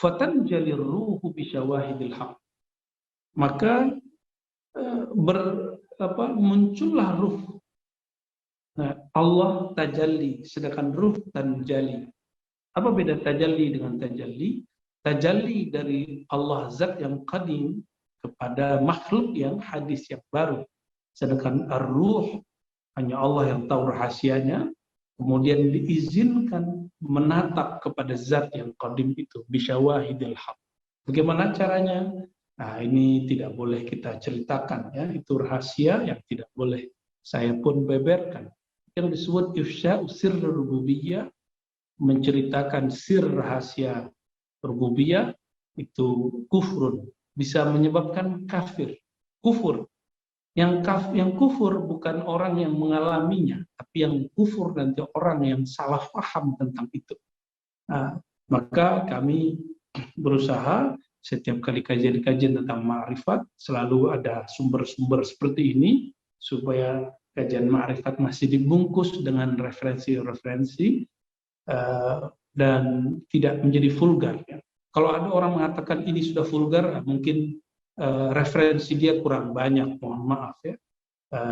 Fatanjalir ruhu bisyawahidil haq. Maka muncullah ruh. Nah, Allah tajalli, sedangkan ruh tanjali. Apa beda tajalli dengan tajalli? Tajalli dari Allah zat yang qadim kepada makhluk yang hadis yang baru. Sedangkan ar-ruh hanya Allah yang tahu rahasianya, kemudian diizinkan menatap kepada zat yang qadim itu, bisyawahidil haq. Bagaimana caranya? Nah, ini tidak boleh kita ceritakan, ya. Itu rahasia yang tidak boleh saya pun beberkan. Yang disebut ifsya sir rububiyah, menceritakan sir rahasia rububiyah, itu kufrun, bisa menyebabkan kafir, kufur. Yang kufur bukan orang yang mengalaminya, tapi yang kufur nanti orang yang salah paham tentang itu. Nah, maka kami berusaha setiap kali kajian-kajian tentang ma'rifat selalu ada sumber-sumber seperti ini supaya kajian ma'rifat masih dibungkus dengan referensi-referensi dan tidak menjadi vulgar. Ya. Kalau ada orang mengatakan ini sudah vulgar, mungkin referensi dia kurang banyak, mohon maaf ya.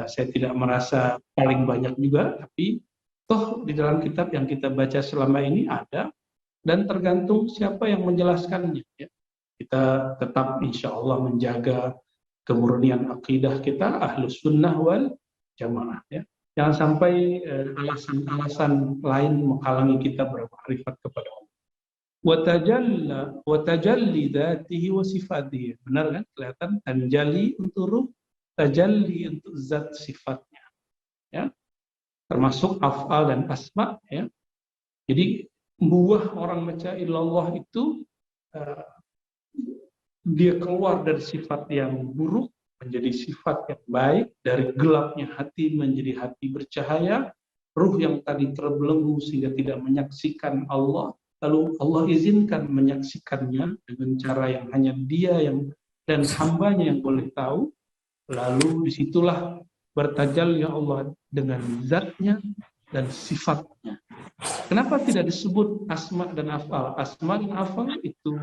Saya tidak merasa paling banyak juga, tapi toh di dalam kitab yang kita baca selama ini ada, dan tergantung siapa yang menjelaskannya. Ya. Kita tetap insya Allah menjaga kemurnian akidah kita, ahlus sunnah wal jamaah. Ya. Jangan sampai alasan-alasan lain menghalangi kita bermakrifat kepada Allah. Watajalli dzatihi wa sifatihi. Benar kan? Kelihatan tanjali untuk ruh, tajalli untuk zat sifatnya. Ya. Termasuk af'al dan asma, ya. Jadi buah orang baca illallah itu dia keluar dari sifat yang buruk menjadi sifat yang baik, dari gelapnya hati menjadi hati bercahaya, ruh yang tadi terbelenggu sehingga tidak menyaksikan Allah, lalu Allah izinkan menyaksikannya dengan cara yang hanya dia yang dan hambanya yang boleh tahu, lalu disitulah bertajalli Allah dengan zatnya dan sifatnya. Kenapa tidak disebut asma dan afal? Asma dan afal itu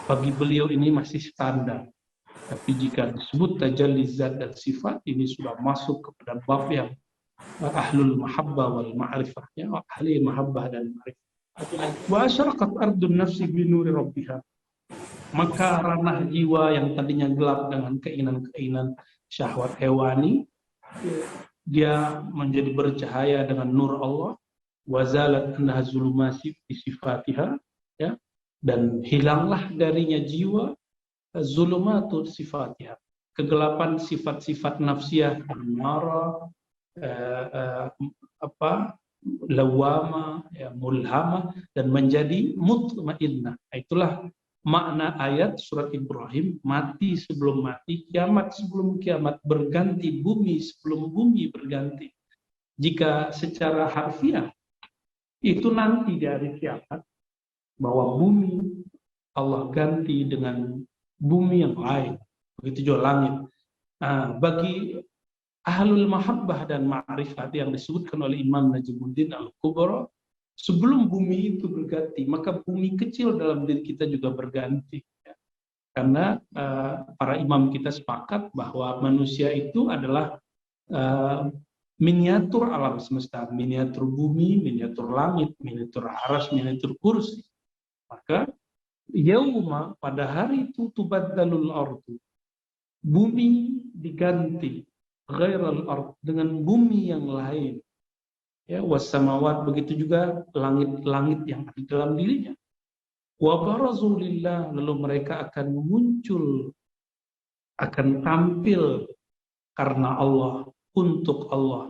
bagi beliau ini masih standar. Tapi jika disebut tajalli zat dan sifat, ini sudah masuk kepada bab yang ahlul mahabbah wal ma'rifah, ya, ahli mahabbah dan ma'rifah. Wa asyaraqat ardun nafsi bi nuri rabbiha. Maka ranah jiwa yang tadinya gelap dengan keinginan-keinginan syahwat hewani, dia menjadi bercahaya dengan nur Allah. Wazalat anha zulumasi fi sifatiha, ya, dan hilanglah darinya jiwa zulumatul sifatiha, kegelapan sifat-sifat nafsiyah, marah, lawama, ya, mulhama, dan menjadi mutmainnah. Itulah makna ayat surat Ibrahim, mati sebelum mati, kiamat sebelum kiamat, berganti bumi sebelum bumi berganti. Jika secara harfiah itu nanti di hari kiamat, bahwa bumi Allah ganti dengan bumi yang lain, begitu juga langit. Nah, bagi ahlul mahabbah dan ma'rifat yang disebutkan oleh Imam Najmuddin Al-Kubra, sebelum bumi itu berganti, maka bumi kecil dalam diri kita juga berganti. Ya. Karena para imam kita sepakat bahwa manusia itu adalah miniatur alam semesta, miniatur bumi, miniatur langit, miniatur arsy, miniatur kursi. Maka yauma, pada hari itu, tubaddalul ardu, bumi diganti, ghairal ard, dengan bumi yang lain. Ya, wassamawat, begitu juga langit-langit yang ada dalam dirinya. Wa barazu lillah, lalu mereka akan muncul, akan tampil karena Allah, untuk Allah,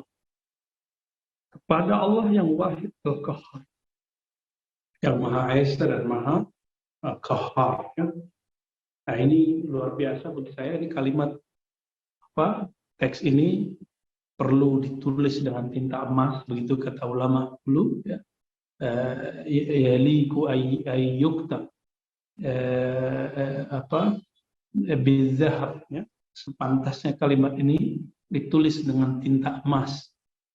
kepada Allah yang wahid al-qahhar, yang maha esa dan maha qahhar. Ya. Nah, ini luar biasa bagi saya. Ini kalimat teks ini perlu ditulis dengan tinta emas, begitu kata ulama dulu. Ya. Yaliku ayyukta bizahab, ya. Sepantasnya kalimat ini ditulis dengan tinta emas,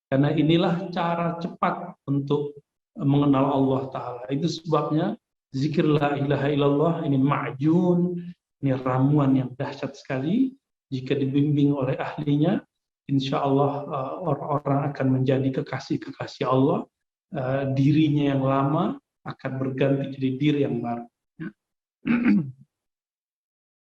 karena inilah cara cepat untuk mengenal Allah Ta'ala. Itu sebabnya zikir la ilaha illallah ini ma'jun, ini ramuan yang dahsyat sekali. Jika dibimbing oleh ahlinya, insya Allah orang-orang akan menjadi kekasih-kekasih Allah. Dirinya yang lama akan berganti jadi diri yang baru.